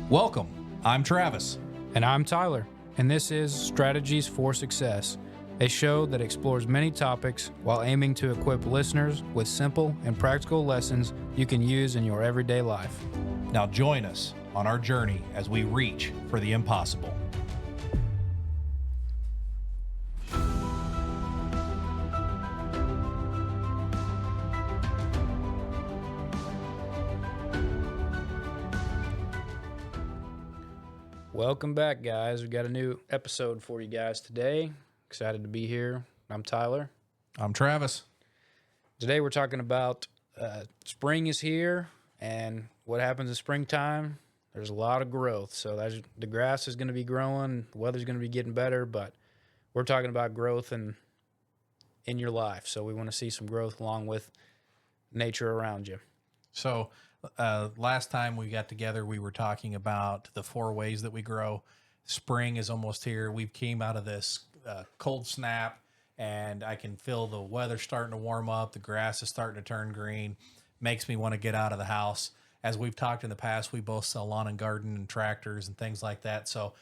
Welcome. I'm Travis. And I'm Tyler, and this is Strategies for Success, a show that explores many topics while aiming to equip listeners with simple and practical lessons you can use in your everyday life. Now join us on our journey as we reach for the impossible. Welcome back, guys. We got a new episode for you guys today. Excited to be here. I'm Tyler. I'm Travis. Today we're talking about spring is here, and what happens in springtime. There's a lot of growth. So the grass is going to be growing, the weather's going to be getting better, but we're talking about growth in your life. So we want to see some growth along with nature around you. So last time we got together, we were talking about the 4 ways that we grow. Spring is almost here. We came out of this cold snap, and I can feel the weather starting to warm up. The grass is starting to turn green. Makes me want to get out of the house. As we've talked in the past, we both sell lawn and garden and tractors and things like that. So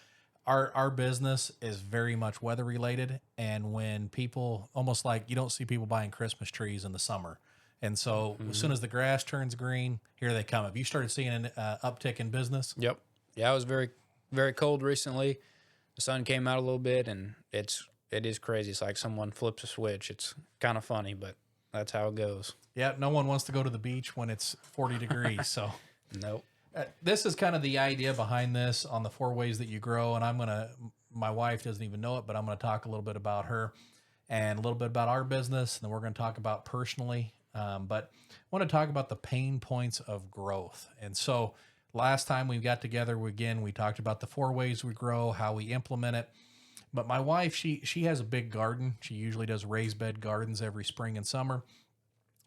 our business is very much weather related. And when people, almost like you don't see people buying Christmas trees in the summer. And so as soon as the grass turns green, here they come. Have you started seeing an uptick in business? Yep. Yeah, it was very, very cold recently. The sun came out a little bit, and it is crazy. It's like someone flips a switch. It's kind of funny, but that's how it goes. Yeah, no one wants to go to the beach when it's 40 degrees. So Nope. this is kind of the idea behind this on the 4 ways that you grow. And my wife doesn't even know it, but I'm going to talk a little bit about her and a little bit about our business. And then we're going to talk about personally. But I want to talk about the pain points of growth. And so last time we got together, we talked about the 4 ways we grow, how we implement it. But my wife, she has a big garden. She usually does raised bed gardens every spring and summer.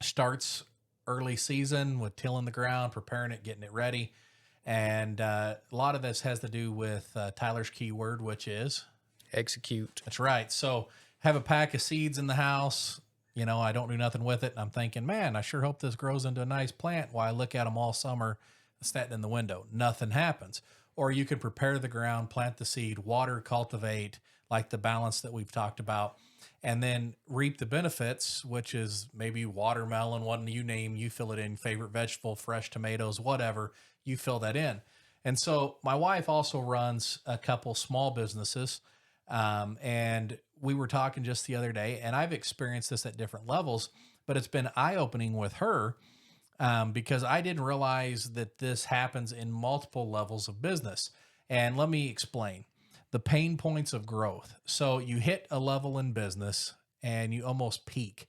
Starts early season with tilling the ground, preparing it, getting it ready. And a lot of this has to do with Tyler's keyword, which is Execute. That's right. So have a pack of seeds in the house. You know, I don't do nothing with it. And I'm thinking, man, I sure hope this grows into a nice plant. While I look at them all summer, standing in the window, nothing happens. Or you could prepare the ground, plant the seed, water, cultivate, like the balance that we've talked about, and then reap the benefits, which is maybe watermelon, what you name, you fill it in, favorite vegetable, fresh tomatoes, whatever, you fill that in. And so my wife also runs a couple small businesses. And we were talking just the other day, and I've experienced this at different levels, but it's been eye-opening with her because I didn't realize that this happens in multiple levels of business. And let me explain the pain points of growth. So you hit a level in business and you almost peak,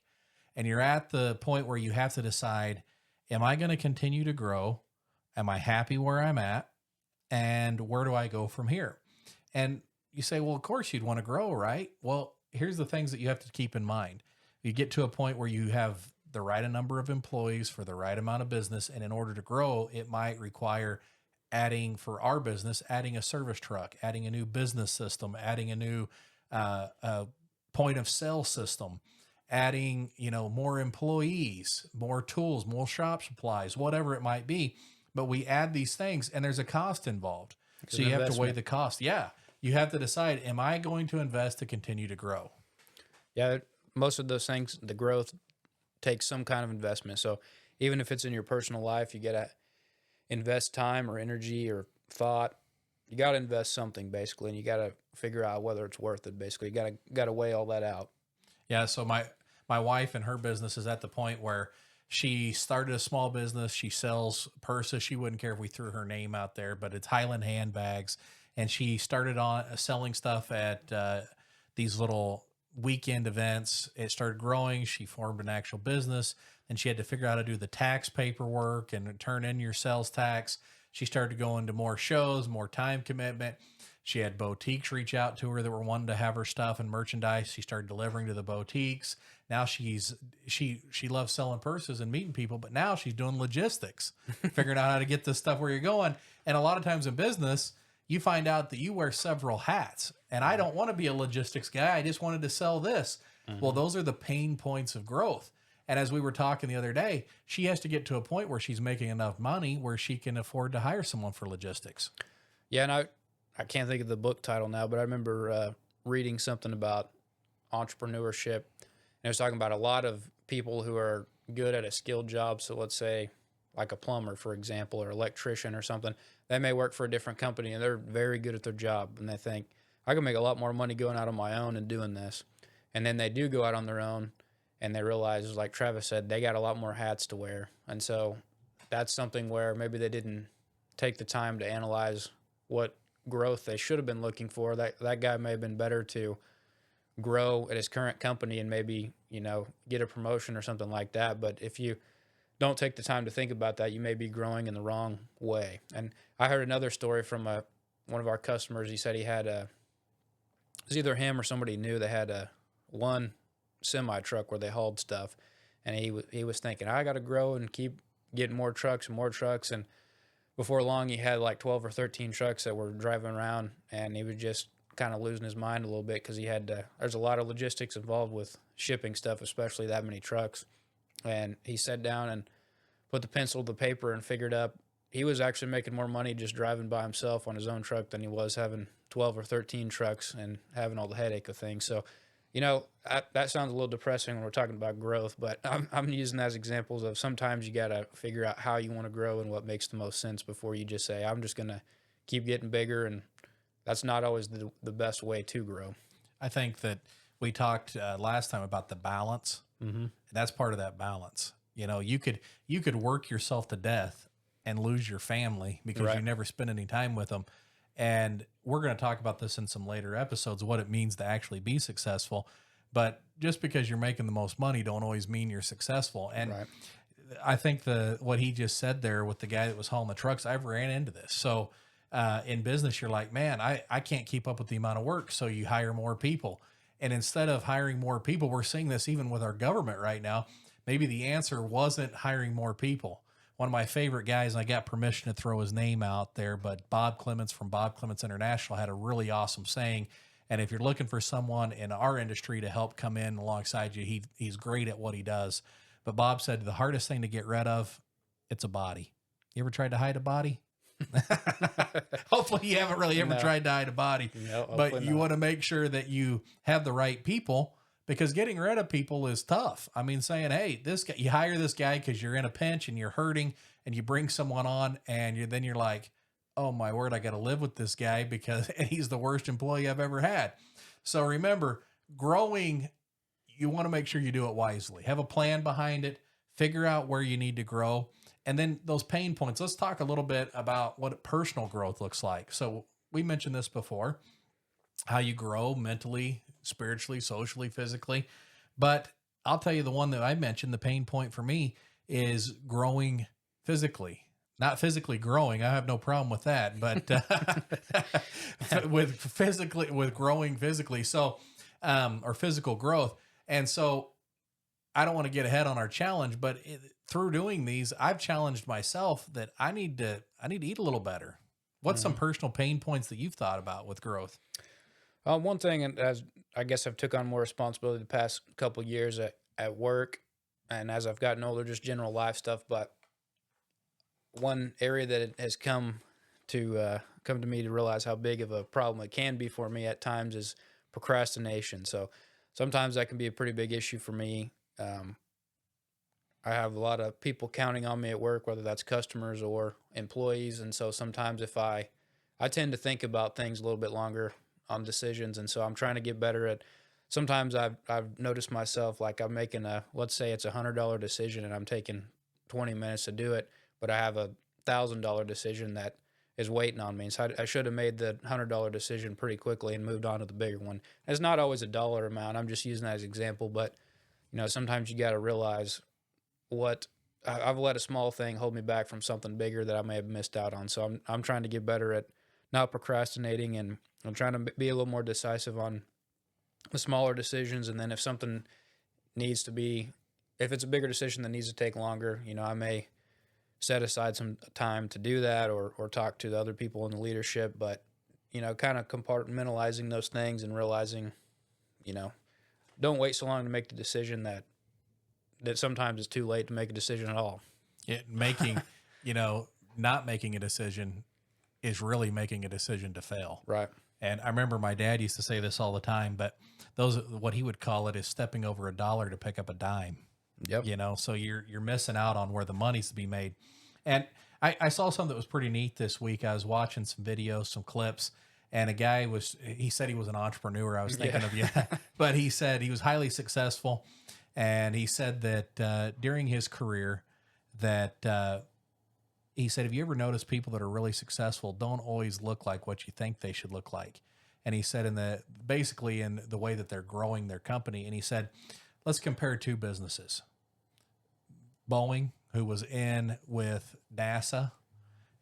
and you're at the point where you have to decide, am I going to continue to grow? Am I happy where I'm at? And where do I go from here? And you say, well, of course you'd want to grow, right? Well, here's the things that you have to keep in mind. You get to a point where you have the right number of employees for the right amount of business. And in order to grow, it might require for our business, adding a service truck, adding a new business system, adding a new point of sale system, adding, more employees, more tools, more shop supplies, whatever it might be. But we add these things and there's a cost involved. So you have to weigh the cost. Yeah. You have to decide, am I going to invest to continue to grow? Yeah, most of those things, the growth takes some kind of investment. So even if it's in your personal life, you got to invest time or energy or thought. You got to invest something basically, and you got to figure out whether it's worth it. Basically, you got to weigh all that out. Yeah. So my wife and her business is at the point where she started a small business. She sells purses. She wouldn't care if we threw her name out there, but it's Highland handbags. And she started on selling stuff at these little weekend events. It started growing. She formed an actual business, and she had to figure out how to do the tax paperwork and turn in your sales tax. She started going to more shows, more time commitment. She had boutiques reach out to her that were wanting to have her stuff and merchandise. She started delivering to the boutiques. Now she loves selling purses and meeting people, but now she's doing logistics, figuring out how to get this stuff where you're going. And a lot of times in business, you find out that you wear several hats, and I don't want to be a logistics guy. I just wanted to sell this. Well, those are the pain points of growth. And as we were talking the other day, she has to get to a point where she's making enough money where she can afford to hire someone for logistics. Yeah, and I can't think of the book title now, but I remember reading something about entrepreneurship. And it was talking about a lot of people who are good at a skilled job. So let's say like a plumber, for example, or electrician or something. They may work for a different company and they're very good at their job. And they think, I can make a lot more money going out on my own and doing this. And then they do go out on their own and they realize, like Travis said, they got a lot more hats to wear. And so that's something where maybe they didn't take the time to analyze what growth they should have been looking for. That guy may have been better to grow at his current company and maybe, get a promotion or something like that. But if you don't take the time to think about that, you may be growing in the wrong way. And I heard another story from one of our customers. He said he had it was either him or somebody knew they had one semi truck where they hauled stuff. And he was thinking, I got to grow and keep getting more trucks and more trucks. And before long, he had like 12 or 13 trucks that were driving around, and he was just kind of losing his mind a little bit because there's a lot of logistics involved with shipping stuff, especially that many trucks. And he sat down and put the pencil to the paper and figured out he was actually making more money just driving by himself on his own truck than he was having 12 or 13 trucks and having all the headache of things. So, that sounds a little depressing when we're talking about growth, but I'm using that as examples of sometimes you got to figure out how you want to grow and what makes the most sense before you just say, I'm just going to keep getting bigger. And that's not always the best way to grow. I think that we talked last time about the balance. Mm-hmm. That's part of that balance. You could work yourself to death and lose your family because you never spend any time with them. And we're going to talk about this in some later episodes, what it means to actually be successful. But just because you're making the most money don't always mean you're successful. And I think what he just said there with the guy that was hauling the trucks, I've ran into this. So in business, you're like, man, I can't keep up with the amount of work. So you hire more people. And instead of hiring more people, we're seeing this even with our government right now. Maybe the answer wasn't hiring more people. One of my favorite guys, and I got permission to throw his name out there, but Bob Clements from Bob Clements International had a really awesome saying. And if you're looking for someone in our industry to help come in alongside you, he's great at what he does. But Bob said the hardest thing to get rid of, it's a body. You ever tried to hide a body? Hopefully you haven't really ever tried to hide a body, but you want to make sure that you have the right people, because getting rid of people is tough. I mean, saying, hey, this guy, you hire this guy because you're in a pinch and you're hurting, and you bring someone on and then you're like, oh my word, I got to live with this guy because he's the worst employee I've ever had. So remember, growing, you want to make sure you do it wisely. Have a plan behind it, figure out where you need to grow. And then those pain points, let's talk a little bit about what personal growth looks like. So we mentioned this before, how you grow mentally, spiritually, socially, physically. But I'll tell you the one that I mentioned, the pain point for me is growing physically. Not physically growing. I have no problem with that, but with growing physically. So, or physical growth. And so I don't want to get ahead on our challenge, but through doing these, I've challenged myself that I need to eat a little better. What's some personal pain points that you've thought about with growth? One thing, and as I guess I've took on more responsibility the past couple of years at work, and as I've gotten older, just general life stuff. But one area that it has come to me to realize how big of a problem it can be for me at times is procrastination. So sometimes that can be a pretty big issue for me. I have a lot of people counting on me at work, whether that's customers or employees. And so sometimes if I tend to think about things a little bit longer on decisions. And so I'm trying to get better at, sometimes I've noticed myself, like I'm making let's say it's $100 decision and I'm taking 20 minutes to do it, but I have $1,000 decision that is waiting on me. And so I should have made the $100 decision pretty quickly and moved on to the bigger one. It's not always a dollar amount. I'm just using that as an example, but sometimes you got to realize what I've let a small thing hold me back from something bigger that I may have missed out on. So I'm trying to get better at not procrastinating, and I'm trying to be a little more decisive on the smaller decisions. And then if something needs to be, if it's a bigger decision that needs to take longer, I may set aside some time to do that or talk to the other people in the leadership, but, kind of compartmentalizing those things and realizing, don't wait so long to make the decision that sometimes it's too late to make a decision at all. Not making a decision is really making a decision to fail. Right. And I remember my dad used to say this all the time, but what he would call it is stepping over $1 to pick up a dime. Yep. You know, so you're missing out on where the money's to be made. And I saw something that was pretty neat this week. I was watching some videos, some clips, and a guy he said he was an entrepreneur. I was thinking of you, but he said he was highly successful. And he said that during his career that he said, have you ever noticed people that are really successful don't always look like what you think they should look like? And he said basically in the way that they're growing their company. And he said, let's compare two businesses. Boeing, who was in with NASA.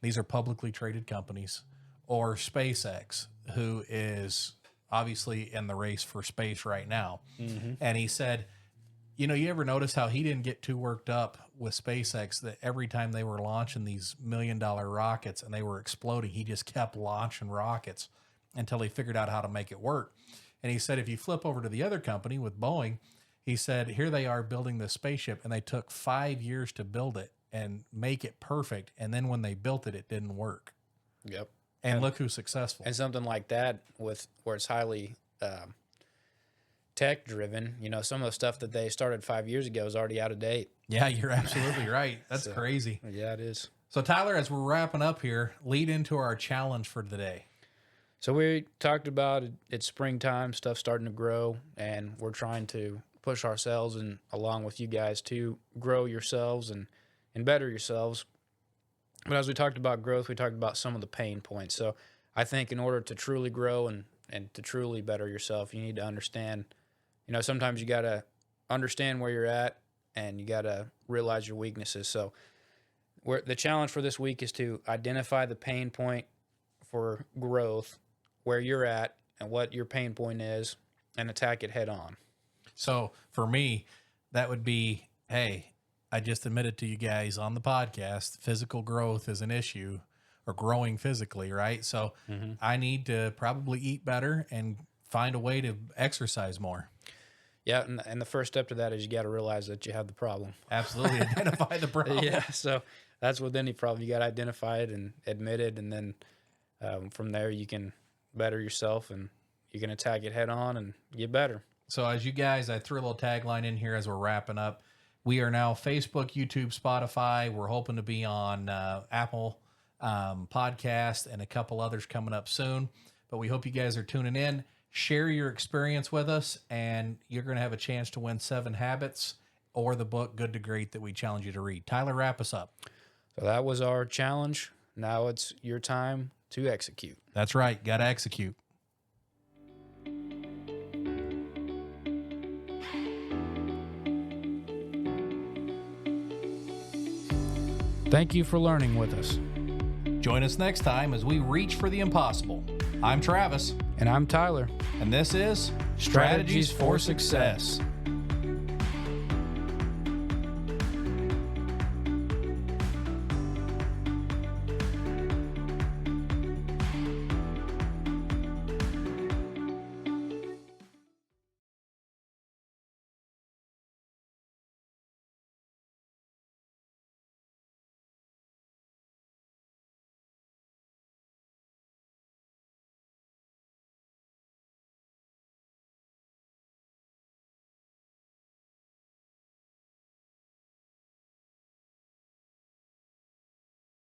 These are publicly traded companies. Or SpaceX, who is obviously in the race for space right now. Mm-hmm. And he said, you know, you ever notice how he didn't get too worked up with SpaceX that every time they were launching these $1 million rockets and they were exploding, he just kept launching rockets until he figured out how to make it work. And he said, if you flip over to the other company with Boeing, he said, here they are building this spaceship and they took 5 years to build it and make it perfect. And then when they built it, it didn't work. Yep. And look who's successful. And something like that where it's highly tech driven, you know, some of the stuff that they started 5 years ago is already out of date. Yeah, you're absolutely right. That's crazy. Yeah, it is. So Tyler, as we're wrapping up here, lead into our challenge for today. So we talked about it's springtime, stuff starting to grow, and we're trying to push ourselves and along with you guys to grow yourselves and better yourselves. But as we talked about growth, we talked about some of the pain points. So I think in order to truly grow and to truly better yourself, you need to understand, you know, sometimes you got to understand where you're at and you got to realize your weaknesses. So the challenge for this week is to identify the pain point for growth, where you're at and what your pain point is, and attack it head on. So for me, that would be, hey, I just admitted to you guys on the podcast, physical growth is an issue, or growing physically, right? So I need to probably eat better and find a way to exercise more. Yeah, and the first step to that is you got to realize that you have the problem. Absolutely, identify the problem. Yeah, so that's with any problem. You got to identify it and admit it, and then from there you can better yourself and you can attack it head on and get better. So as you guys, I threw a little tagline in here as we're wrapping up. We are now Facebook, YouTube, Spotify. We're hoping to be on Apple Podcast and a couple others coming up soon. But we hope you guys are tuning in. Share your experience with us, and you're going to have a chance to win 7 Habits or the book Good to Great that we challenge you to read. Tyler, wrap us up. So that was our challenge. Now it's your time to execute. That's right. Got to execute. Thank you for learning with us. Join us next time as we reach for the impossible. I'm Travis. And I'm Tyler. And this is Strategies for Success.